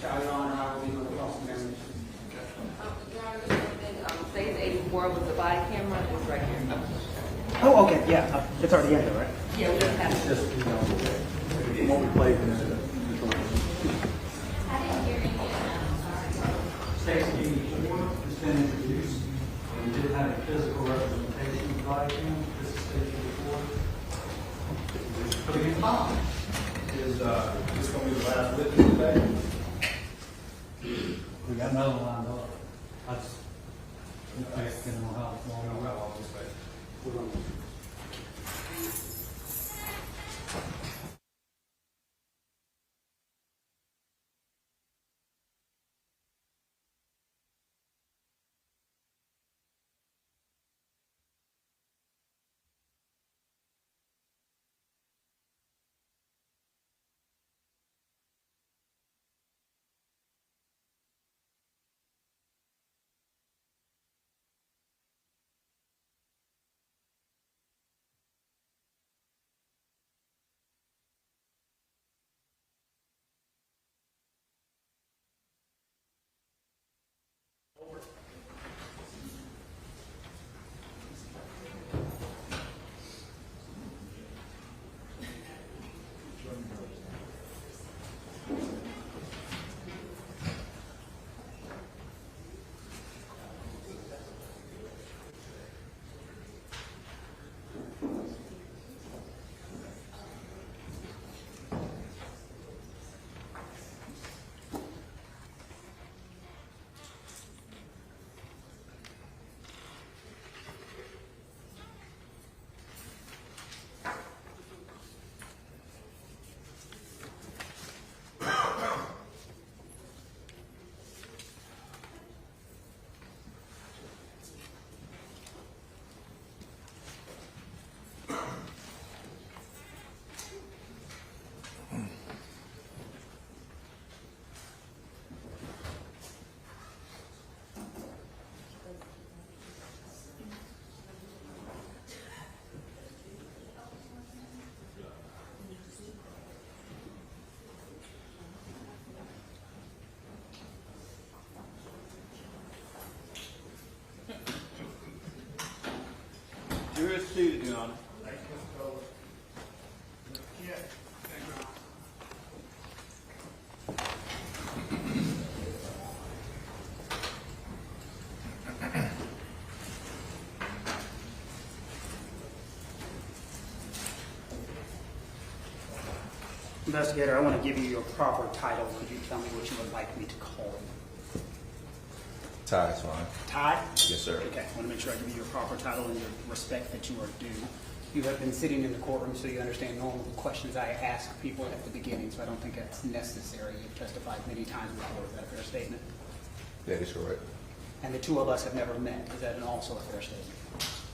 Your Honor, I will be on the cross-examination. Your Honor, just one thing, phase 84 was the body camera, it was right here. Oh, okay, yeah, it's already in there, right? Yeah, we just have to. Just, what we played in the Stacy 84 has been introduced, and we did have a physical representation of the body cam. This is Stacy 84. Is this going to be the last witness today? We got another one lined up. I guess didn't know how long. Jury is seated, Your Honor. Investigator, I want to give you your proper title. Could you tell me what you would like me to call you? Todd is fine. Todd? Yes, sir. Okay, I want to make sure I give you your proper title and your respect that you are due. You have been sitting in the courtroom, so you understand normal questions I ask people at the beginning, so I don't think that's necessary. You've testified many times before. Is that a fair statement? That is correct. And the two of us have never met. Is that also a fair statement?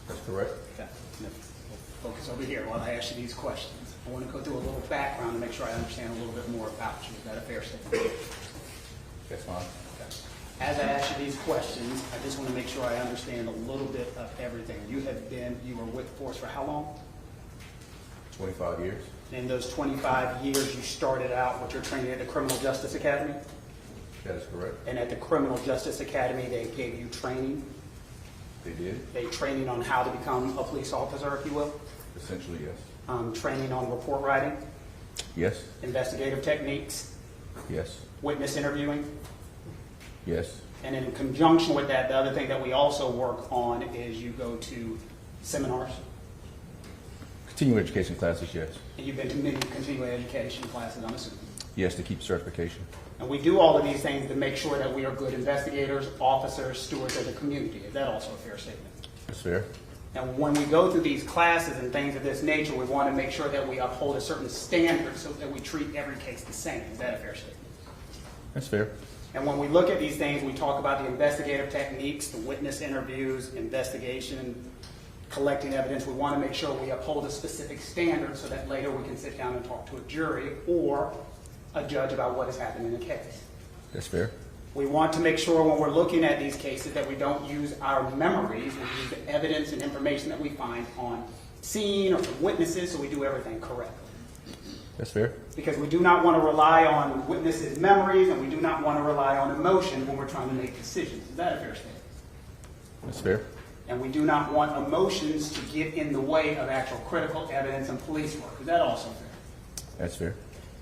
That's correct. Okay. Now, we'll focus over here while I ask you these questions. I want to go through a little background to make sure I understand a little bit more about you. Is that a fair statement? That's fine. Okay. As I ask you these questions, I just want to make sure I understand a little bit of everything. You were with the force for how long? 25 years. In those 25 years, you started out with your training at the Criminal Justice Academy? That is correct. And at the Criminal Justice Academy, they gave you training? They did. They training on how to become a police officer, if you will? Essentially, yes. Training on report writing, Yes. investigative techniques, Yes. witness interviewing, Yes. and in conjunction with that, the other thing that we also work on is you go to seminars. Continuing education classes, yes. And you've been to many continuing education classes, I'm assuming. Yes, to keep certification. And we do all of these things to make sure that we are good investigators, officers, stewards of the community. Is that also a fair statement? That's fair. And when we go through these classes and things of this nature, we want to make sure that we uphold a certain standard so that we treat every case the same. Is that a fair statement? That's fair. And when we look at these things, we talk about the investigative techniques, the witness interviews, investigation, collecting evidence. We want to make sure we uphold a specific standard so that later we can sit down and talk to a jury or a judge about what has happened in the case. That's fair. We want to make sure when we're looking at these cases that we don't use our memories, we use the evidence and information that we find on scene or from witnesses, so we do everything correctly. That's fair. Because we do not want to rely on witnesses' memories, and we do not want to rely on emotion when we're trying to make decisions. Is that a fair statement? That's fair. And we do not want emotions to get in the way of actual critical evidence and police work. Is that also fair? That's fair.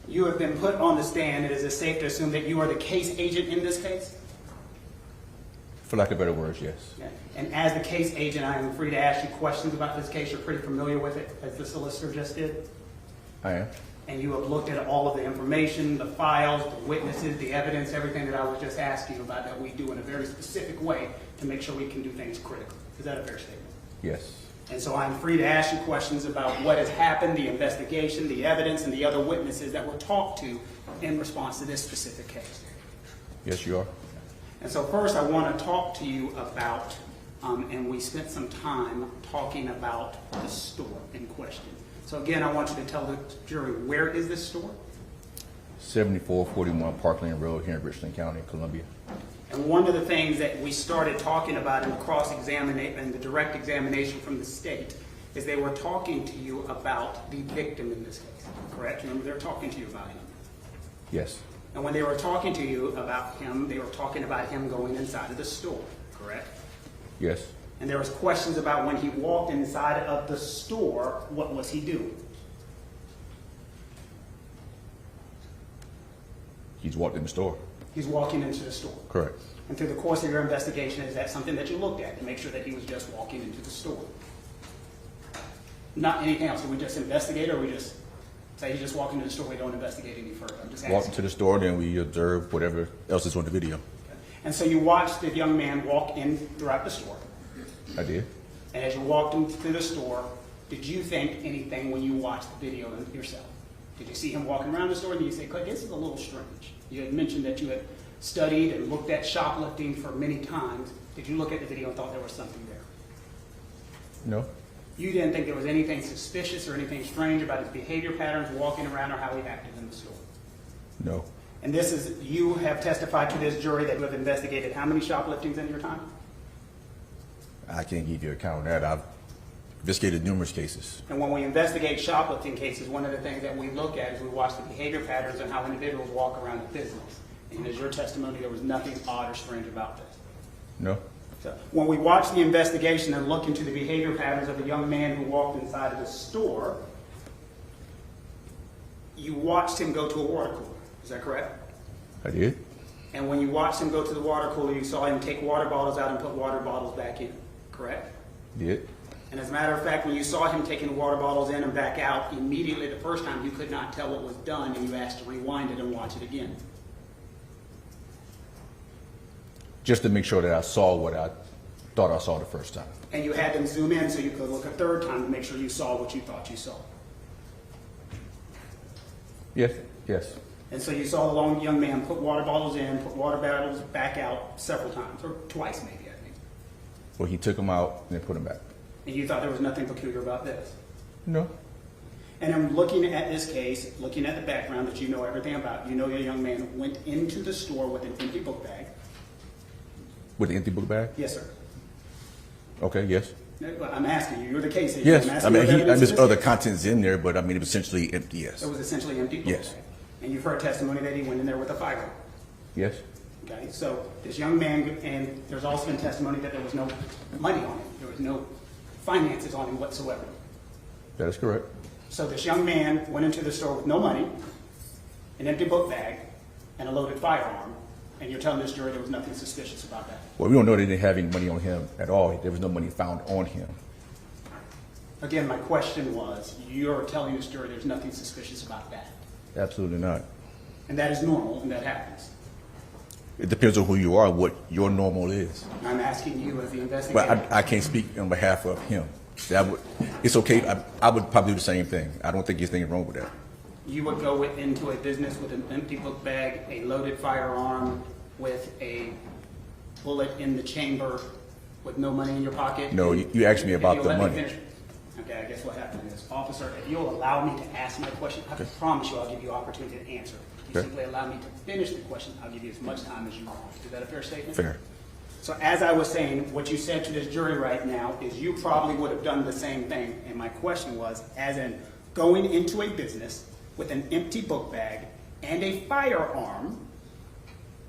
You have been put on the stand, and is it safe to assume that you are the case agent in this case? For lack of better words, yes. Okay. And as the case agent, I am free to ask you questions about this case. You're pretty familiar with it, as the solicitor just did. I am. And you have looked at all of the information, the files, the witnesses, the evidence, everything that I was just asking you about that we do in a very specific way to make sure we can do things critically. Is that a fair statement? Yes. And so I'm free to ask you questions about what has happened, the investigation, the evidence, and the other witnesses that were talked to in response to this specific case. Yes, you are. And so first I want to talk to you about, and we spent some time talking about the store in question. So again, I want you to tell the jury, where is this store? 7441 Parkland Road here in Richland County, Columbia. And one of the things that we started talking about in the cross-examination and the direct examination from the state is they were talking to you about the victim in this case, correct? Remember, they're talking to you about him. Yes. And when they were talking to you about him, they were talking about him going inside of the store, correct? Yes. And there was questions about when he walked inside of the store, what was he doing? He's walked in the store. He's walking into the store. Correct. And through the course of your investigation, is that something that you looked at to make sure that he was just walking into the store? Not anything else. Did we just investigate, or we just say he's just walking into the store, we don't investigate any further? I'm just asking. Walked into the store, then we observed whatever else is on the video. Okay. And so you watched the young man walk in throughout the store. I did. And as you walked him through the store, did you think anything when you watched the video yourself? Did you see him walking around the store and you say, this is a little strange? You had mentioned that you had studied and looked at shoplifting for many times. Did you look at the video and thought there was something there? No. You didn't think there was anything suspicious or anything strange about his behavior patterns, walking around, or how he acted in the store? No. And this is, you have testified to this jury that you have investigated how many shopliftings in your time? I can't give you a count of that. I've investigated numerous cases. And when we investigate shoplifting cases, one of the things that we look at is we watch the behavior patterns and how individuals walk around the business. And as your testimony, there was nothing odd or strange about this. No. So when we watch the investigation and look into the behavior patterns of the young man who walked inside of the store, you watched him go to a water cooler. Is that correct? I did. And when you watched him go to the water cooler, you saw him take water bottles out and put water bottles back in. Correct? Did. And as a matter of fact, when you saw him taking water bottles in and back out, immediately the first time you could not tell what was done, and you asked to rewind it and watch it again. Just to make sure that I saw what I thought I saw the first time. And you had them zoom in so you could look a third time to make sure you saw what you thought you saw. Yes. Yes. And so you saw the young man put water bottles in, put water bottles back out several times, or twice maybe, I think. Well, he took them out and then put them back. And you thought there was nothing peculiar about this. No. And I'm looking at this case, looking at the background that you know everything about. You know your young man went into the store with an empty book bag. With the empty book bag? Yes, sir. Okay, yes. I'm asking you. You're the case agent. Yes. I'm I asking mean, what evidence there's is other this? contents in there, but I mean, it was essentially empty, yes. It was essentially empty book Yes. bag. And you've heard testimony that he went in there with a firearm. Yes. Okay, so this young man, and there's also been testimony that there was no money on him. There was no finances on him whatsoever. That is correct. So this young man went into the store with no money, an empty book bag, and a loaded firearm. And you're telling this jury there was nothing suspicious about that? Well, we don't know they didn't have any money on him at all. There was no money found on him. Again, my question was, you're telling this jury there's nothing suspicious about that. Absolutely not. And that is normal, and that happens. It depends on who you are, what your normal is. I'm asking you as the investigator. But I can't speak on behalf of him. It's okay. I would probably do the same thing. I don't think there's anything wrong with that. You would go into a business with an empty book bag, a loaded firearm, with a bullet in the chamber, with no money in your pocket? No, you asked me about If the you'll let me money. finish. Okay, I guess what happened is, officer, if you'll allow me to ask my question, I promise you I'll give you opportunity to answer. If you Okay. simply allow me to finish the question, I'll give you as much time as you want. Is that a fair statement? Fair. So as I was saying, what you said to this jury right now is you probably would have done the same thing. And my question was, as in going into a business with an empty book bag and a firearm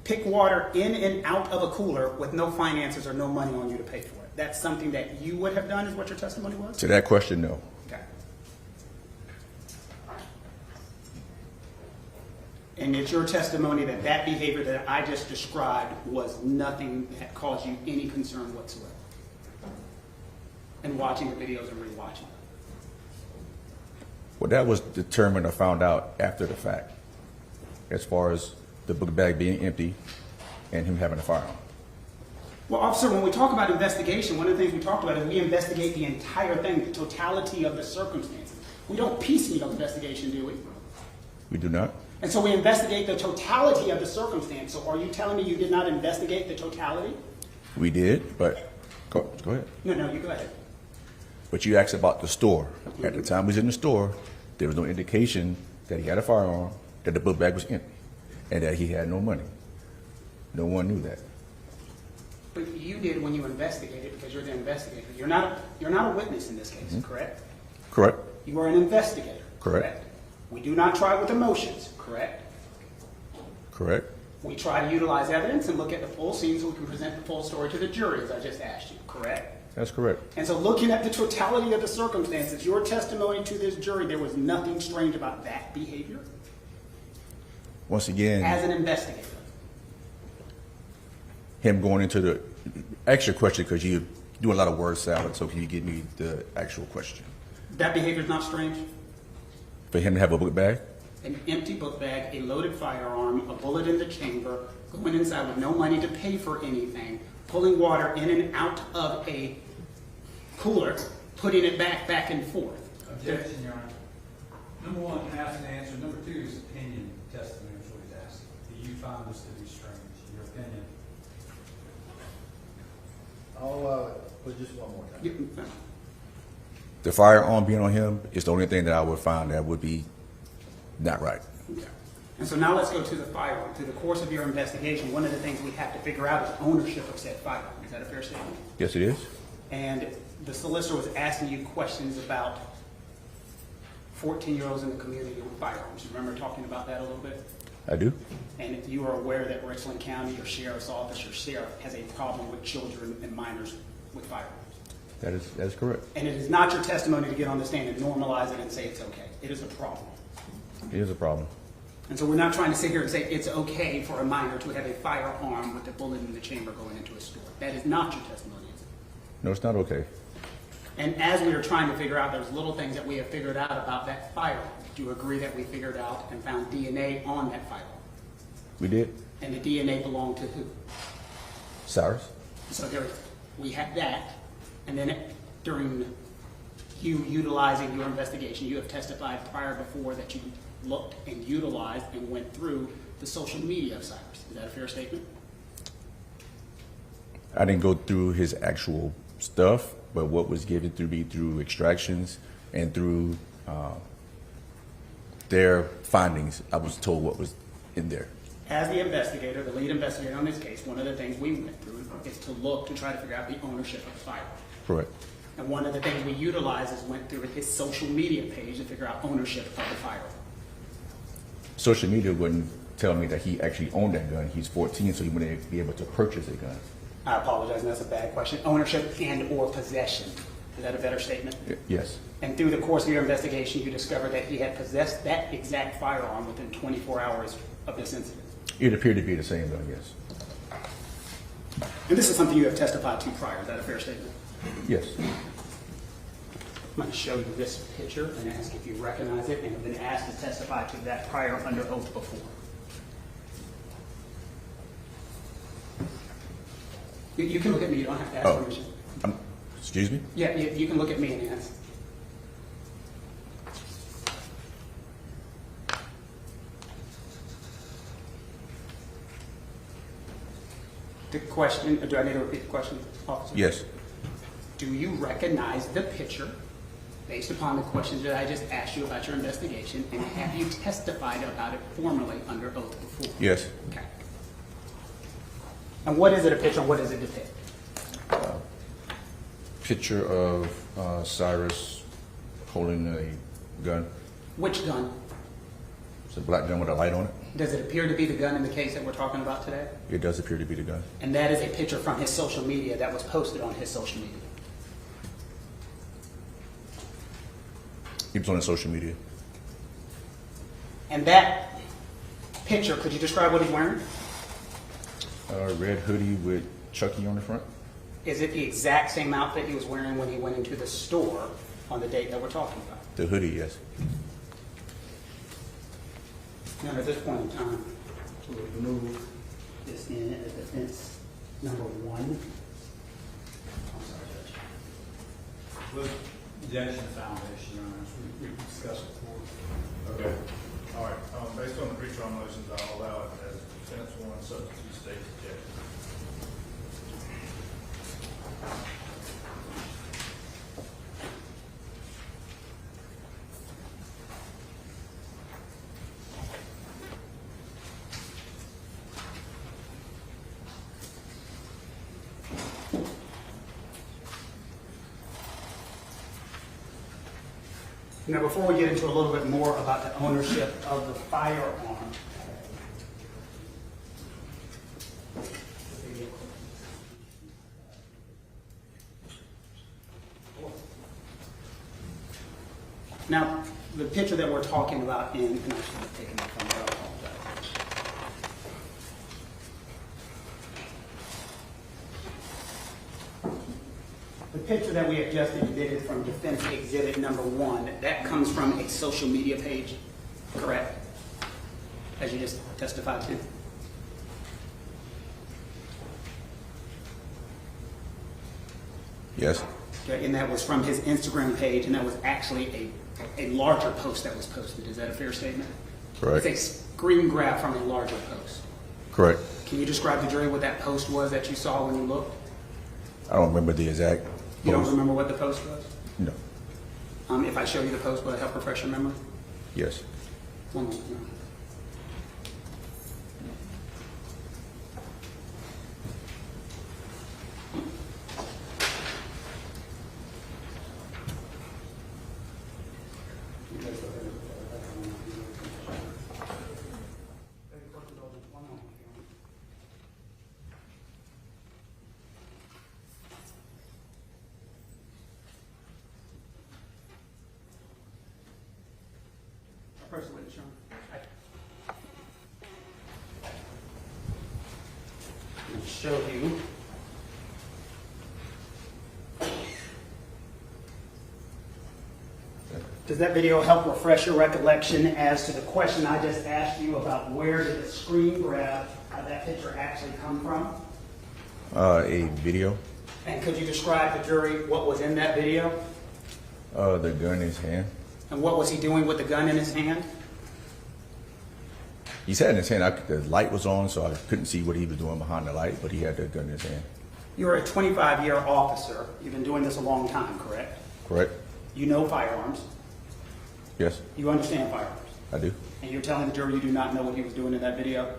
pick water in and out of a cooler with no finances or no money on you to pay for it? That's something that you would have done, is what your testimony was? To that question, no. Okay. And it's your testimony that that behavior that I just described was nothing that caused you any concern whatsoever? And watching the videos and rewatching them? Well, that was determined or found out after the fact, as far as the book bag being empty and him having a firearm. Well, officer, when we talk about investigation, one of the things we talked about is we investigate the entire thing, the totality of the circumstances. We don't piecemeal investigation, do we? We do not. And so we investigate the totality of the circumstance. So are you telling me you did not investigate the totality? We did, but go ahead. No, you go ahead. But you asked about the store. At the time he was in the store, there was no indication that he had a firearm, that the book bag was empty, and that he had no money. No one knew that. But you did when you investigated, because you're the investigator. You're not a witness in this case, correct? Correct. You are an investigator. Correct. We do not try with emotions, correct? Correct. We try to utilize evidence and look at the full scene so we can present the full story to the jury, as I just asked you, correct? That's correct. And so looking at the totality of the circumstances, your testimony to this jury, there was nothing strange about that behavior Once again, as an investigator. him going into the extra question, because you do a lot of word salad, so can you give me the actual question? That behavior is not strange? For him to have a book bag? An empty book bag, a loaded firearm, a bullet in the chamber, going inside with no money to pay for anything, pulling water in and out of a cooler, putting it back and forth. Objection, Your Honor. Number one, ask and answer. Number two is opinion testimony, is what he's asking. Do you find this to be strange? Your opinion. I'll, put just one more time. You- The firearm being on him is the only thing that I would find that would be not right. Okay. And so now let's go to the firearm. Through the course of your investigation, one of the things we have to figure out is ownership of said firearm. Is that a fair statement? Yes, it is. And the solicitor was asking you questions about 14-year-olds in the community with firearms. You remember talking about that a little bit? I do. And if you are aware that Richland County, your sheriff's office, your sheriff has a problem with children and minors with firearms. That is correct. And it is not your testimony to get on the stand and normalize it and say it's okay. It is a problem. It is a problem. And so we're not trying to sit here and say it's okay for a minor to have a firearm with a bullet in the chamber going into a store. That is not your testimony, is it? No, it's not okay. And as we are trying to figure out, there's little things that we have figured out about that firearm. Do you agree that we figured out and found DNA on that firearm? We did. And the DNA belonged to who? Cyrus? So there, we had that. And then during you utilizing your investigation, you have testified prior before that you looked and utilized and went through the social media of Cyrus. Is that a fair statement? I didn't go through his actual stuff, but what was given to me through extractions and through their findings, I was told what was in there. As the investigator, the lead investigator on this case, one of the things we went through is to look to try to figure out the ownership of the firearm. Correct. And one of the things we utilized is went through his social media page to figure out ownership of the firearm. Social media wouldn't tell me that he actually owned that gun. He's 14, so he wouldn't be able to purchase a gun. I apologize, and that's a bad question. Ownership and or possession. Is that a better statement? Yes. And through the course of your investigation, you discovered that he had possessed that exact firearm within 24 hours of this incident. It appeared to be the same gun, yes. And this is something you have testified to prior. Is that a fair statement? Yes. I'm going to show you this picture and ask if you recognize it, and have been asked to testify to that prior under oath before. You can look at me. You don't have to ask permission. Excuse me? Yeah, you can look at me and ask. The question, do I need to repeat the question, officer? Yes. Do you recognize the picture based upon the questions that I just asked you about your investigation, and have you testified about it formally under oath before? Yes. Okay. And what is it a picture, and what does it depict? Picture of Cyrus holding a gun. Which gun? It's a black gun with a light on it. Does it appear to be the gun in the case that we're talking about today? It does appear to be the gun. And that is a picture from his social media that was posted on his social media. He was on his social media. And that picture, could you describe what he's wearing? A red hoodie with Chucky on the front. Is it the exact same outfit he was wearing when he went into the store on the date that we're talking about? The hoodie, yes. Now, at this point in time, we'll remove this in as defense number 1. I'm sorry, Judge. With objection to foundation, Your Honor, we discussed it before. Okay. All right, based on the pretrial motions, I'll allow it as defense 1, subject to state's objection. Now, before we get into a little bit more about the ownership of the firearm, now, the picture that we're talking about in, and I should have taken it from there, I apologize. The picture that we have just exhibited from defense exhibit number 1, that comes from a social media page, correct? As you just testified to. Yes. Okay, and that was from his Instagram page, and that was actually a larger post that was posted. Is that a fair statement? Correct. It's a screen grab from a larger post. Correct. Can you describe to jury what that post was that you saw when you looked? I don't remember the exact. You don't post. remember what the post was? No. If I show you the post, will it help refresh your memory? Yes. One moment. No. First witness, Your Honor. I'll show you. Does that video help refresh your recollection as to the question I just asked you about where did the screen grab of that picture actually come from? A video. And could you describe to jury what was in that video? The gun in his hand. And what was he doing with the gun in his hand? He had it in his hand. The light was on, so I couldn't see what he was doing behind the light, but he had the gun in his hand. You're a 25-year officer. You've been doing this a long time, correct? Correct? You know firearms. Yes, You understand firearms. I do. And you're telling the jury you do not know what he was doing in that video?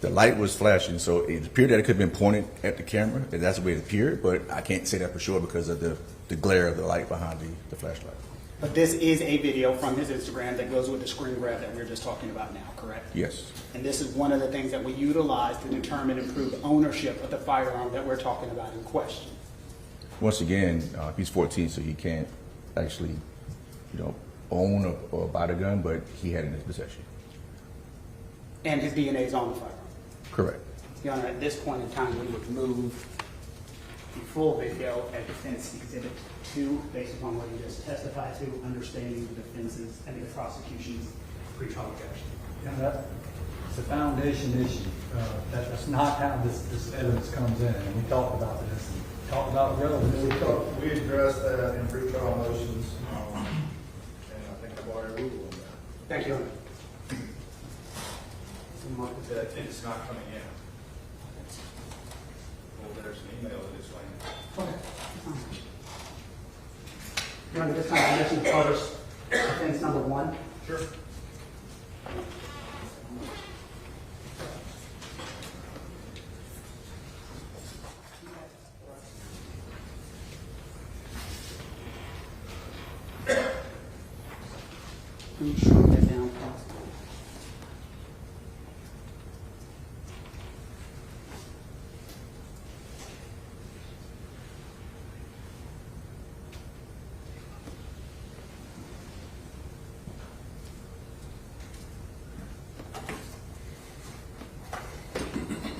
The light was flashing, so it appeared that it could have been pointed at the camera, and that's the way it appeared, but I can't say that for sure because of the glare of the light behind the flashlight. But this is a video from his Instagram that goes with the screen grab that we were just talking about now, correct? Yes. And this is one of the things that we utilize to determine and prove ownership of the firearm that we're talking about in question. Once again, he's 14, so he can't actually, own or buy the gun, but he had it in his possession. And his DNA is on the firearm. Correct. Your Honor, at this point in time, we would move the full video at Defense Exhibit 2, based upon what you just testified to, understanding the defense's and the prosecution's pretrial objection. It's a foundation issue. That's not how this evidence comes in. And we talked about this and talked about relevancy. We addressed that in pretrial motions, and I think I've already ruled on that. Thank you, Your Honor. It's not coming in. Well, there's an email that explains it. Okay. Your Honor, this time I mentioned first defense number 1. Sure. Can you shrink that down, please?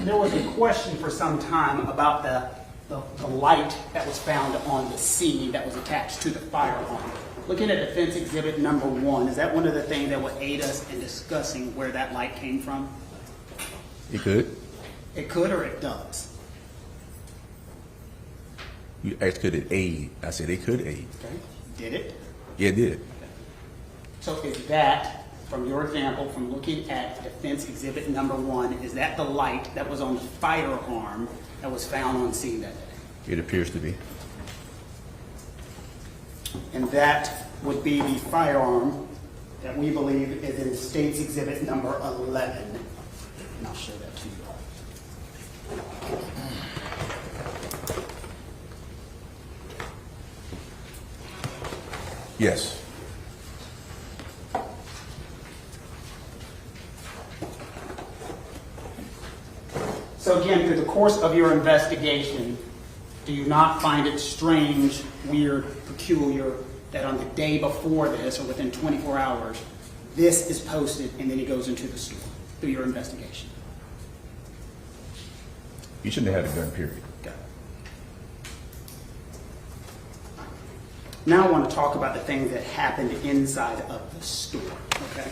there was a question for some time about the light that was found on the scene that was attached to the firearm. Looking at defense exhibit number 1, is that one of the things that would aid us in discussing where that light came from? It could. It could or it does? You asked, could it aid? I said it could aid. Okay. Did it? Yeah, it did. So is that, from your example, from looking at defense exhibit number 1, is that the light that was on the firearm that was found on scene that day? It appears to be. And that would be the firearm that we believe is in state's exhibit number 11. And I'll show that to you all. Yes. So again, through the course of your investigation, do you not find it strange, weird, peculiar that on the day before this, or within 24 hours, this is posted and then he goes into the store through your investigation? You shouldn't have had a gun, period. Okay. Now I want to talk about the things that happened inside of the store, okay?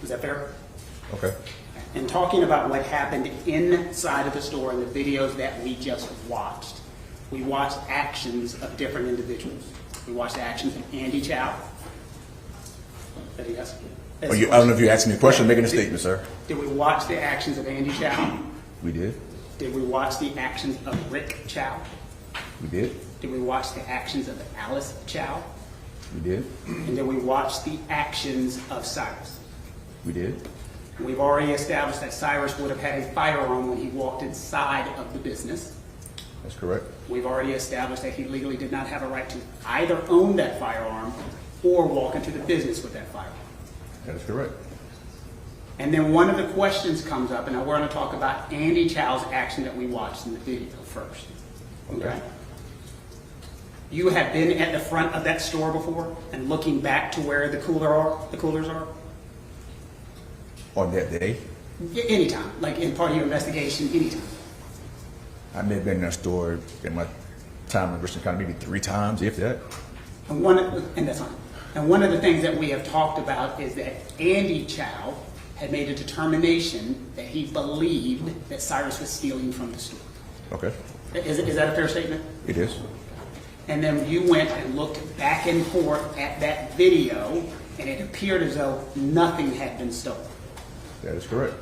Is that fair? Okay. And talking about what happened inside of the store in the videos that we just watched, we watched actions of different individuals. We watched the actions of Andy Chow. Yes. I don't know if you're asking me a question or making a statement, sir. Did we watch the actions of Andy Chow? We did. Did we watch the actions of Rick Chow? We did. Did we watch the actions of Alice Chow? We did. And did we watch the actions of Cyrus? We did. We've already established that Cyrus would have had a firearm when he walked inside of the business. That's correct. We've already established that he legally did not have a right to either own that firearm or walk into the business with that firearm. That is correct. And then one of the questions comes up, and now we're going to talk about Andy Chow's action that we watched in the video first. Okay. You have been at the front of that store before and looking back to where the coolers are? On that day, Anytime, like in part of your investigation, anytime. I may have been in that store in my time in Richland County maybe 3 times, if that. And that's fine. And one of the things that we have talked about is that Andy Chow had made a determination that he believed that Cyrus was stealing from the store. Okay. Is that a fair statement? It is. And then you went and looked back and forth at that video, and it appeared as though nothing had been stolen. That is correct.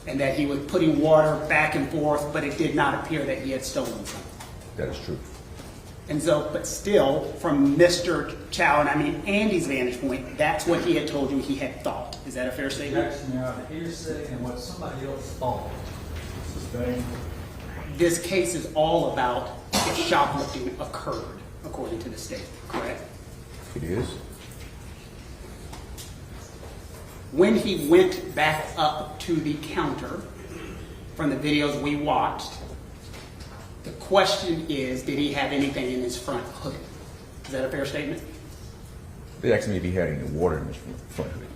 And that he was putting water back and forth, but it did not appear that he had stolen something. That is true. And so, but still, from Mr. Chow, and I mean Andy's vantage point, that's what he had told you he had thought. Is that a fair statement? Objection, Your Honor. Hearsay and what somebody else thought. Sustained. This case is all about if shoplifting occurred, according to the state, correct? It is. When he went back up to the counter from the videos we watched, the question is, did he have anything in his front hood? Is that a fair statement? They asked me if he had any water in his front hood.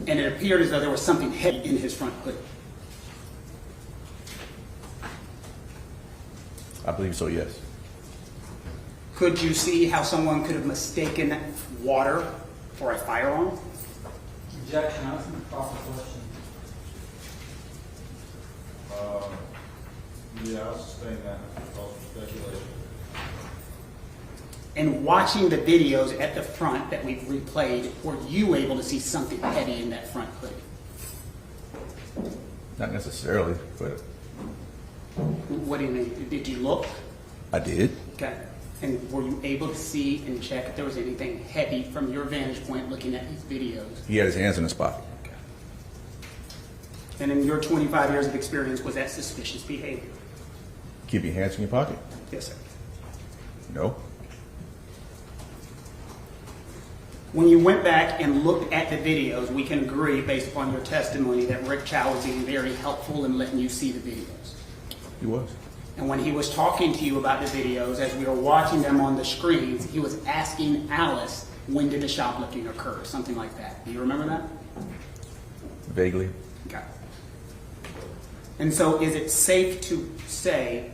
And it appeared as though there was something heavy in his front hood. I believe so, yes. Could you see how someone could have mistaken water for a firearm? Objection, that's an improper question. Yeah, I'll sustain that. False speculation. And watching the videos at the front that we've replayed, were you able to see something heavy in that front hood? Not necessarily, but What do you mean? Did you look? I did. Okay. And were you able to see and check if there was anything heavy from your vantage point looking at these videos? He had his hands in his pocket. Okay. And in your 25 years of experience, was that suspicious behavior? Keep your hands in your pocket? Yes, sir. No. When you went back and looked at the videos, we can agree, based upon your testimony, that Rick Chow was being very helpful in letting you see the videos. He was. And when he was talking to you about the videos, as we were watching them on the screens, he was asking Alice, when did the shoplifting occur? Something like that. Do you remember that? Vaguely. Okay. And so is it safe to say,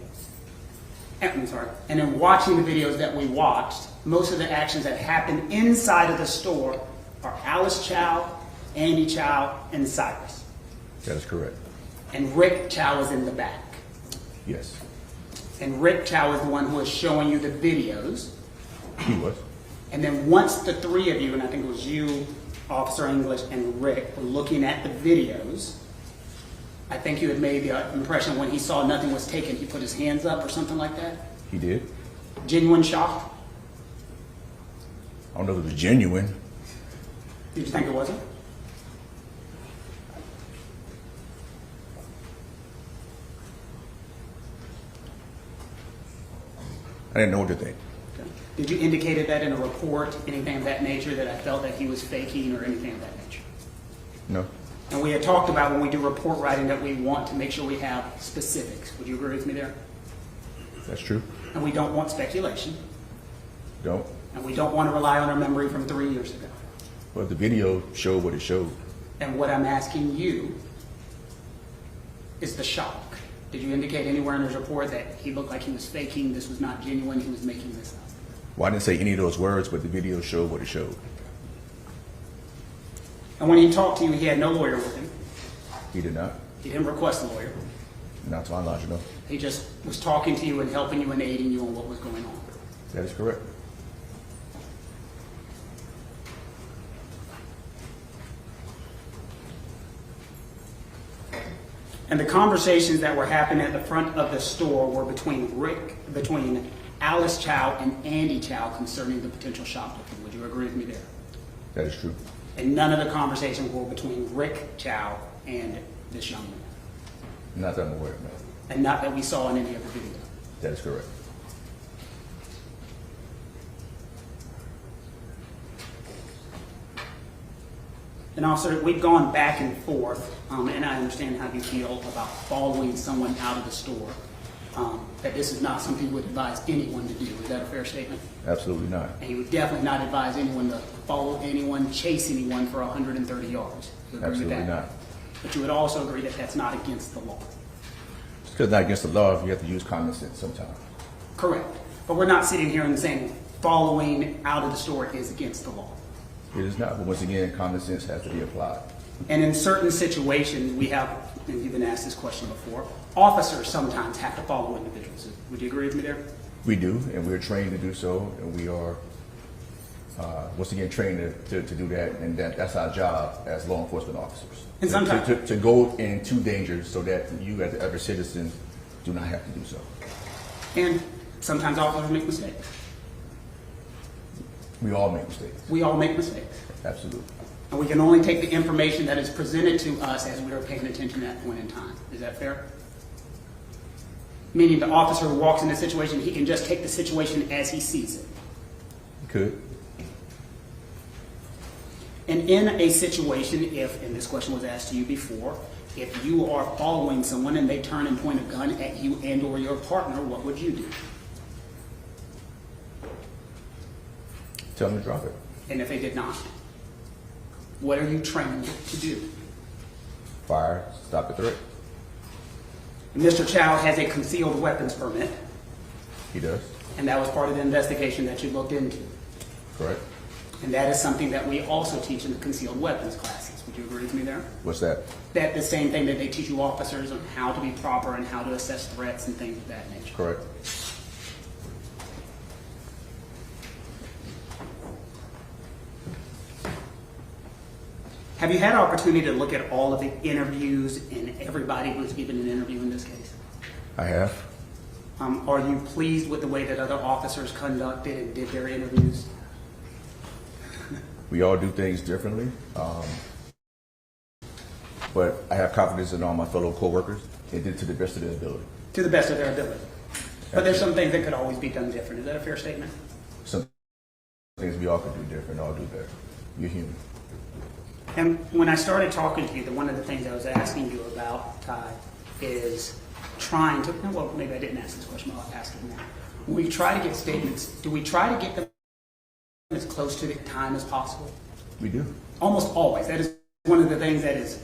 I'm sorry, and in watching the videos that we watched, most of the actions that happened inside of the store are Alice Chow, Andy Chow, and Cyrus. That is correct. And Rick Chow is in the back. Yes, And Rick Chow is the one who is showing you the videos. he was. And then once the three of you, and I think it was you, Officer English, and Rick, were looking at the videos, I think you had made the impression when he saw nothing was taken, he put his hands up or something like that. He did. Genuine shock? I don't know if it was genuine. Did you think it wasn't? I didn't know what to think. Okay. Did you indicate that in a report, anything of that nature, that I felt that he was faking or anything of that nature? No, And we had talked about when we do report writing that we want to make sure we have specifics. Would you agree with me there? that's true. And we don't want speculation. Don't. And we don't want to rely on our memory from 3 years ago. But the video showed what it showed. And what I'm asking you is the shock. Did you indicate anywhere in his report that he looked like he was faking, this was not genuine, he was making this up? Well, I didn't say any of those words, but the video showed what it showed. And when he talked to you, he had no lawyer with him. He did not. He didn't request a lawyer. Not to my knowledge, no. He just was talking to you and helping you and aiding you on what was going on. That is correct. And the conversations that were happening at the front of the store were between Alice Chow and Andy Chow concerning the potential shoplifting. Would you agree with me there? That is true. And none of the conversations were between Rick Chow and this young man. Not that I'm aware of, no. And not that we saw in any of the video. That is correct. And officer, we've gone back and forth, and I understand how you feel about following someone out of the store. That this is not something you would advise anyone to do. Is that a fair statement? Absolutely not. And you would definitely not advise anyone to follow anyone, chase anyone for 130 yards. You agree with Absolutely that? not. But you would also agree that that's not against the law. Just because it's not against the law, you have to use common sense sometimes. Correct. But we're not sitting here and saying following out of the store is against the law. It is not, but once again, common sense has to be applied. And in certain situations, we have, and you've been asked this question before, officers sometimes have to follow individuals. Would you agree with me there? We do, and we're trained to do so, and we are, once again, trained to do that, and that's our job as law enforcement officers. And sometimes- To go into danger so that you, as the other citizen, do not have to do so. And sometimes officers make mistakes. We all make mistakes. We all make mistakes. Absolutely. And we can only take the information that is presented to us as we are paying attention at that point in time. Is that fair? Meaning the officer who walks in a situation, he can just take the situation as he sees it. You could. And in a situation, if, and this question was asked to you before, if you are following someone and they turn and point a gun at you and or your partner, what would you do? Tell them to drop it. And if they did not, what are you trained to do? Fire, stop the threat. And Mr. Chow has a concealed weapons permit, He does. and that was part of the investigation that you looked into. Correct. And that is something that we also teach in the concealed weapons classes. Would you agree with me there? What's that? That the same thing that they teach you officers on how to be proper and how to assess threats and things of that nature. Correct. Have you had opportunity to look at all of the interviews and everybody who's given an interview in this case? I have. Are you pleased with the way that other officers conducted and did their interviews? We all do things differently. But I have confidence in all my fellow coworkers. They did to the best of their ability. To the best of their ability. But there's some things that could always be done different. Is that a fair statement? Some things we all can do different, all do better. You're human. And when I started talking to you, one of the things I was asking you about, Ty, is trying to, well, maybe I didn't ask this question, but I'll ask it now. When we try to get statements, do we try to get them as close to the time as possible? We do. Almost always. That is one of the things that is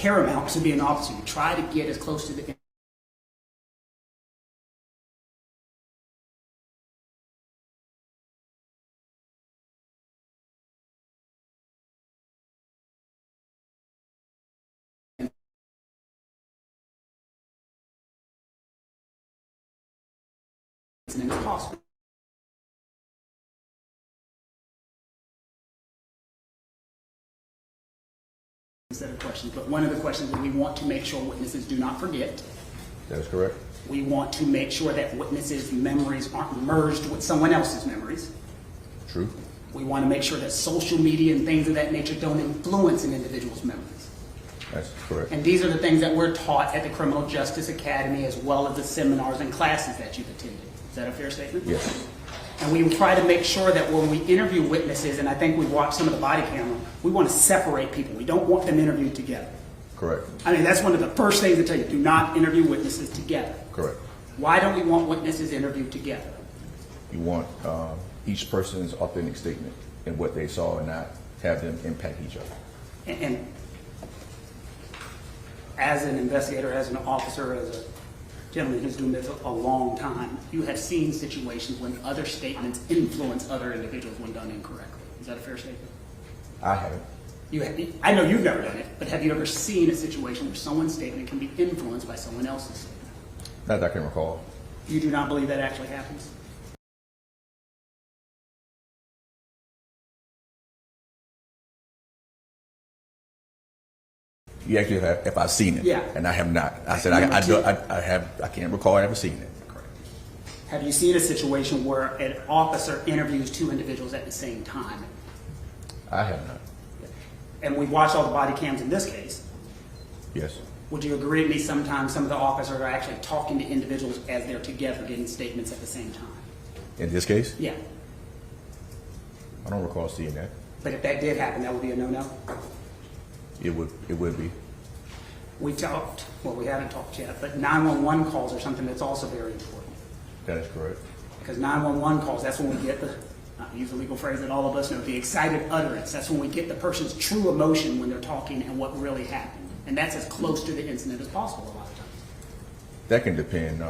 paramount to be an officer. You try to get as close to the incident as possible. Set of questions, but one of the questions that we want to make sure witnesses do not forget. That is correct. We want to make sure that witnesses' memories aren't merged with someone else's memories. True. We want to make sure that social media and things of that nature don't influence an individual's memories. That's correct. And these are the things that we're taught at the Criminal Justice Academy, as well as the seminars and classes that you've attended. Is that a fair statement? Yes. And we try to make sure that when we interview witnesses, and I think we watch some of the body camera, we want to separate people. We don't want them interviewed together. Correct. I mean, that's one of the first things to tell you. Do not interview witnesses together. Correct. Why don't we want witnesses interviewed together? You want each person's authentic statement and what they saw and not have them impact each other. And as an investigator, as an officer, as a gentleman who's doing this a long time, you have seen situations when other statements influence other individuals when done incorrectly. Is that a fair statement? I haven't. I know you've never done it, but have you ever seen a situation where someone's statement can be influenced by someone else's statement? Not that I can recall. You do not believe that actually happens? You actually have, if I've seen it. Yeah. And I have not. I said Number two. I can't recall ever seeing it. Correct. Have you seen a situation where an officer interviews two individuals at the same time? I have not. And we watched all the body cams in this case. Yes. Would you agree with me sometimes some of the officers are actually talking to individuals as they're together getting statements at the same time? In this case, Yeah. I don't recall seeing that. But if that did happen, that would be a no-no? It would be. We talked, well, we haven't talked yet, but 911 calls are something that's also very important. That is correct. Because 911 calls, that's when we get the, I use a legal phrase that all of us know, the excited utterance. That's when we get the person's true emotion when they're talking and what really happened. And that's as close to the incident as possible a lot of times. That can depend.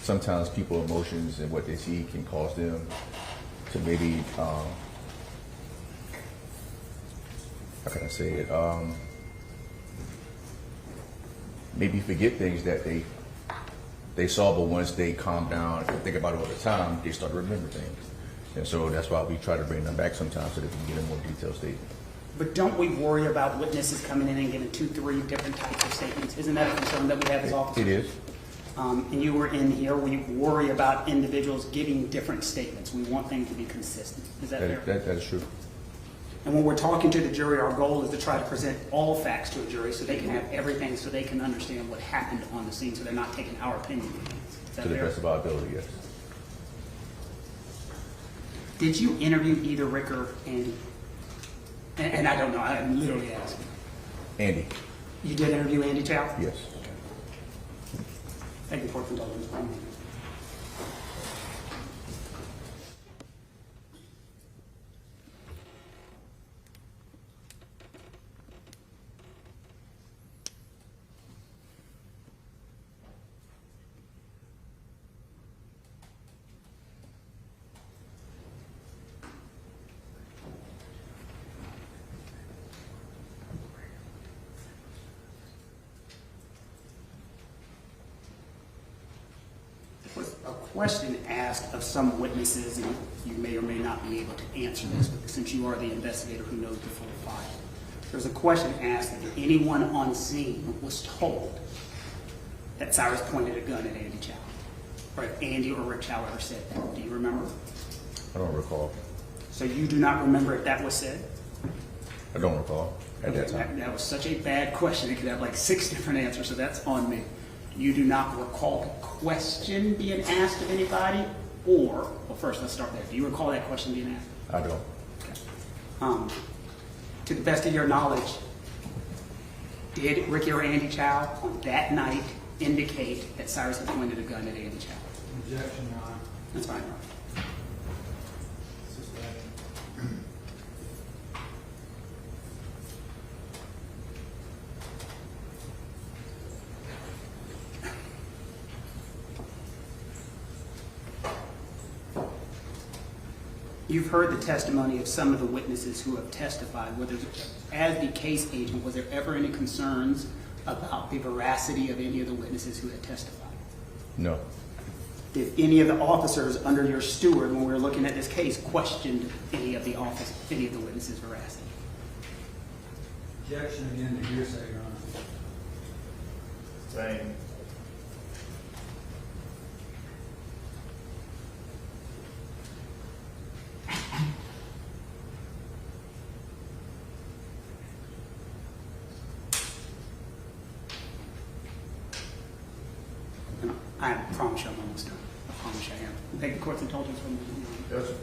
Sometimes people's emotions and what they see can cause them to maybe, how can I say it? Maybe forget things that they saw, but once they calm down and think about it all the time, they start to remember things. And so that's why we try to bring them back sometimes so that we can get a more detailed statement. But don't we worry about witnesses coming in and giving 2, 3 different types of statements? Isn't that a concern that we have as officers? It is. And you were in here, we worry about individuals giving different statements. We want things to be consistent. Is that fair? That is true. And when we're talking to the jury, our goal is to try to present all facts to a jury so they can have everything, so they can understand what happened on the scene, so they're not taking our opinion. Is that To the fair? best of our ability, yes. Did you interview either Rick or Andy? And I don't know, I'm literally asking. Andy? You did interview Andy Chow? Yes. Thank you for indulgence. A question asked of some witnesses, and you may or may not be able to answer this, but since you are the investigator who knows the full file, there's a question asked that anyone on scene was told that Cyrus pointed a gun at Andy Chow, or if Andy or Rick Chow ever said that. Do you remember? I don't recall. So you do not remember if that was said? I don't recall at that Okay, time. that was such a bad question. It could have like 6 different answers, so that's on me. You do not recall the question being asked of anybody, or, well, first, let's start there. Do you recall that question being asked? I don't. Okay. To the best of your knowledge, did Ricky or Andy Chow on that night indicate that Cyrus had pointed a gun at Andy Chow? Objection, Your Honor. That's fine, Your Honor. You've heard the testimony of some of the witnesses who have testified. As the case agent, was there ever any concerns about the veracity of any of the witnesses who had testified? No. Did any of the officers under your steward, when we were looking at this case, questioned any of the witnesses' veracity? Objection again to hearsay, Your Honor. Same. I promise you I'm almost done. I promise you I am. Thank the court's indulgence for me. Yes, sir.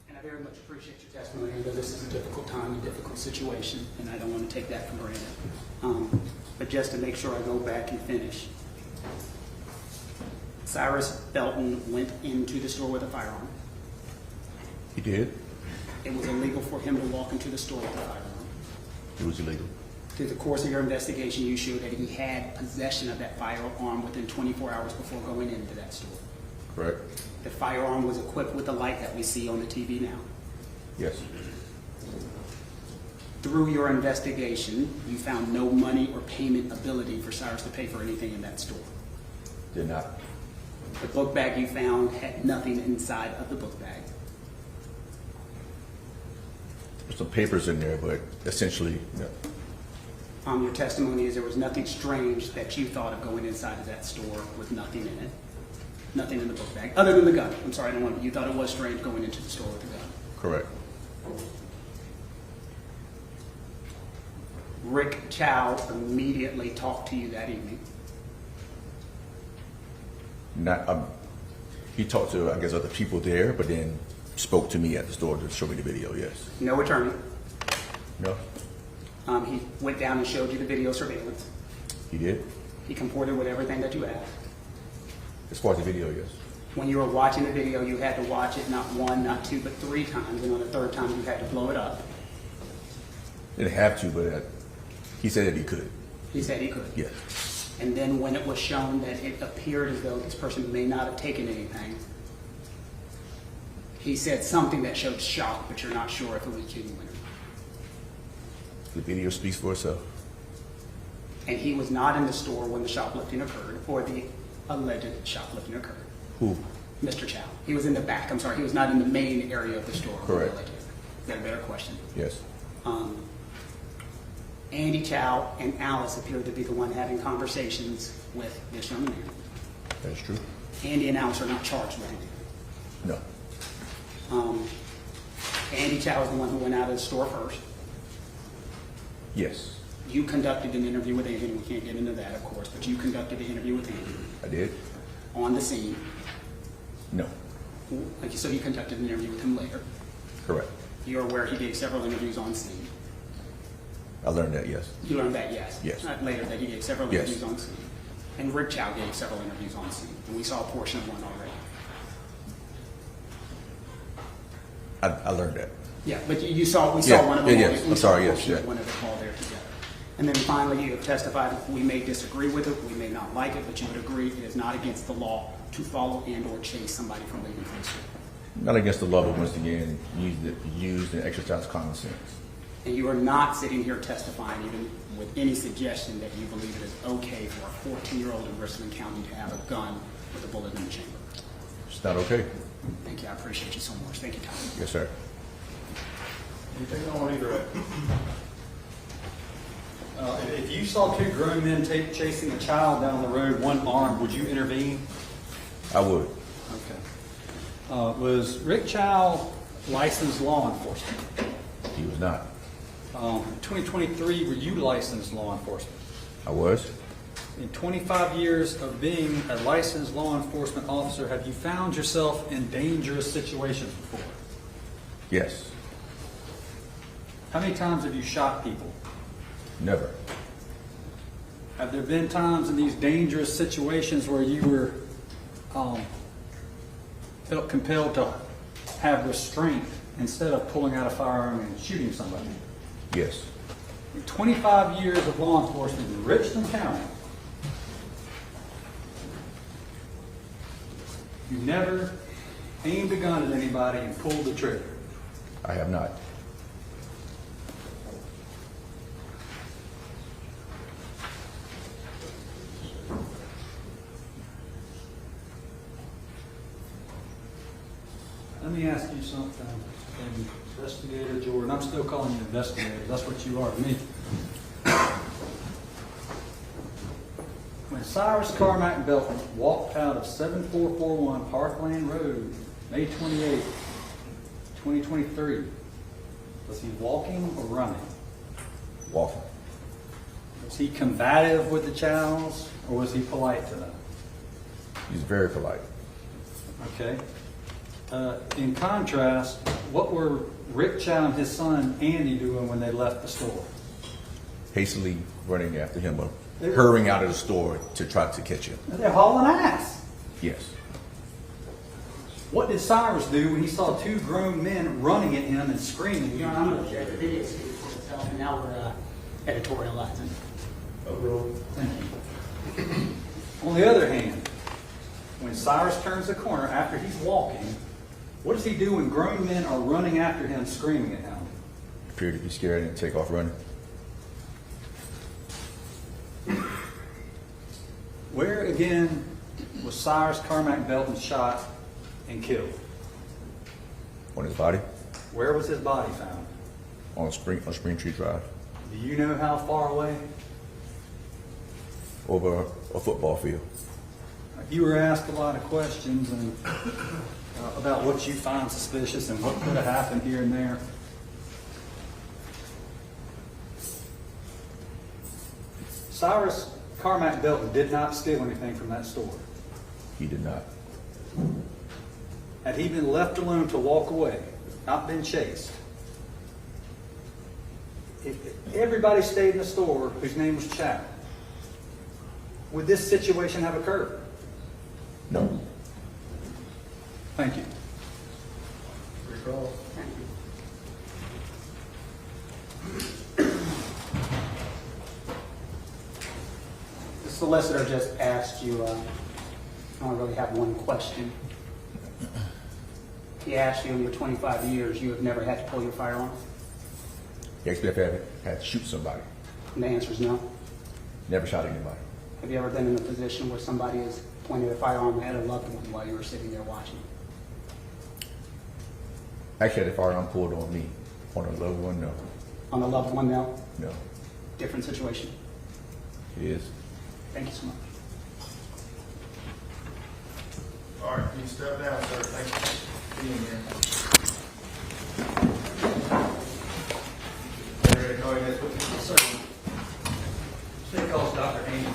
And I very much appreciate your testimony. I know this is a difficult time, a difficult situation, and I don't want to take that for granted. But just to make sure I go back and finish. Cyrus Belton went into the store with a firearm. He did. It was illegal for him to walk into the store with a firearm. It was illegal. Through the course of your investigation, you showed that he had possession of that firearm within 24 hours before going into that store. Correct. The firearm was equipped with the light that we see on the TV now. Yes. Through your investigation, you found no money or payment ability for Cyrus to pay for anything in that store. Did not. The book bag you found had nothing inside of the book bag. There's some papers in there, but essentially, no. Your testimony is there was nothing strange that you thought of going inside of that store with nothing in it. Nothing in the book bag, other than the gun. I'm sorry, I don't want to, you thought it was strange going into the store with a gun. Correct. Rick Chow immediately talked to you that evening. Not. He talked to, I guess, other people there, but then spoke to me at the store to show me the video. Yes. No attorney. No. He went down and showed you the video surveillance. He did. He comported with everything that you asked. As far as the video, yes. When you were watching the video, you had to watch it not one, not two, but 3 times, and on the 3rd time you had to blow it up. Didn't have to, but he said that he could. He said he could. Yes. And then when it was shown that it appeared as though this person may not have taken anything, he said something that showed shock, but you're not sure if it was genuine or not. The video speaks for itself. And he was not in the store when the shoplifting occurred, or the alleged shoplifting occurred. Who? Mr. Chow. He was in the back. I'm sorry, he was not in the main area of the store. Correct. Is that a better question? Yes. Andy Chow and Alice appeared to be the one having conversations with this young man. That's true. Andy and Alice are not charged with anything. No. Andy Chow is the one who went out of the store first. Yes. You conducted an interview with Andy. We can't get into that, of course, but you conducted the interview with Andy I did. on the scene. No. So you conducted an interview with him later. Correct. You're aware he gave several interviews on scene. I learned that, yes. You learned that, yes. Yes. Later, that he gave several Yes. interviews on scene. And Rick Chow gave several interviews on scene. And we saw a portion of one already. I learned that. Yeah, but we saw Yeah, one of them. yeah, yes. We I'm saw sorry, a yes, portion of yeah. one of it all there together. And then finally, you have testified, we may disagree with it, we may not like it, but you would agree it is not against the law to follow and or chase somebody from leaving from the store. Not against the law, but once again, use and exercise common sense. And you are not sitting here testifying even with any suggestion that you believe it is okay for a 14-year-old in Richland County to have a gun with a bullet in the chamber. It's not okay. Thank you. I appreciate you so much. Thank you, Tom. Yes, sir. Anything on either end? If you saw 2 grown men chasing a child down the road, one armed, would you intervene? I would. Okay. Was Rick Chow licensed law enforcement? He was not. In 2023, were you licensed law enforcement? I was. In 25 years of being a licensed law enforcement officer, have you found yourself in dangerous situations before? Yes. How many times have you shot people? Never. Have there been times in these dangerous situations where you were felt compelled to have restraint instead of pulling out a firearm and shooting somebody? Yes. In 25 years of law enforcement in Richland County, you never aimed a gun at anybody and pulled the trigger. I have not. Let me ask you something, Investigator Jordan. I'm still calling you Investigator. That's what you are to me. When Cyrus Carmack-Belton walked out of 7441 Parkland Road, May 28, 2023, was he walking or running? Walking. Was he combative with the Chows, or was he polite to them? He's very polite. Okay. In contrast, what were Rick Chow and his son Andy doing when they left the store? Hastily running after him or hurrying out of the store to try to catch him. They're hauling ass. Yes. What did Cyrus do when he saw two grown men running at him and screaming? Your Honor, I'm going to share the video speak for itself, and now we're editorializing. Thank you. On the other hand, when Cyrus turns the corner after he's walking, what does he do when grown men are running after him, screaming at him? Appeared to be scared and take off running. Where again was Cyrus Carmack-Belton shot and killed? On his body, Where was his body found? on Spring Tree Drive, Do you know how far away? over a football field. You were asked a lot of questions and about what you find suspicious and what could have happened here and there. Cyrus Carmack-Belton did not steal anything from that store. He did not. Had he been left alone to walk away, not been chased, if everybody stayed in the store whose name was Chow, would this situation have occurred? No. Thank you. Thank you. The solicitor just asked you, I don't really have one question. He asked you in your 25 years, you have never had to pull your firearm? He asked me if I had to shoot somebody. And the answer is no. Never shot anybody. Have you ever been in a position where somebody has pointed a firearm at a loved one while you were sitting there watching? Actually, had the firearm pulled on me. On a loved one, no. On a loved one, no? No. Different situation. It is. Thank you so much. All right, you can step down, sir. Thank you for being here. Ready to call you next witness? Sir, state calls Dr. Amy.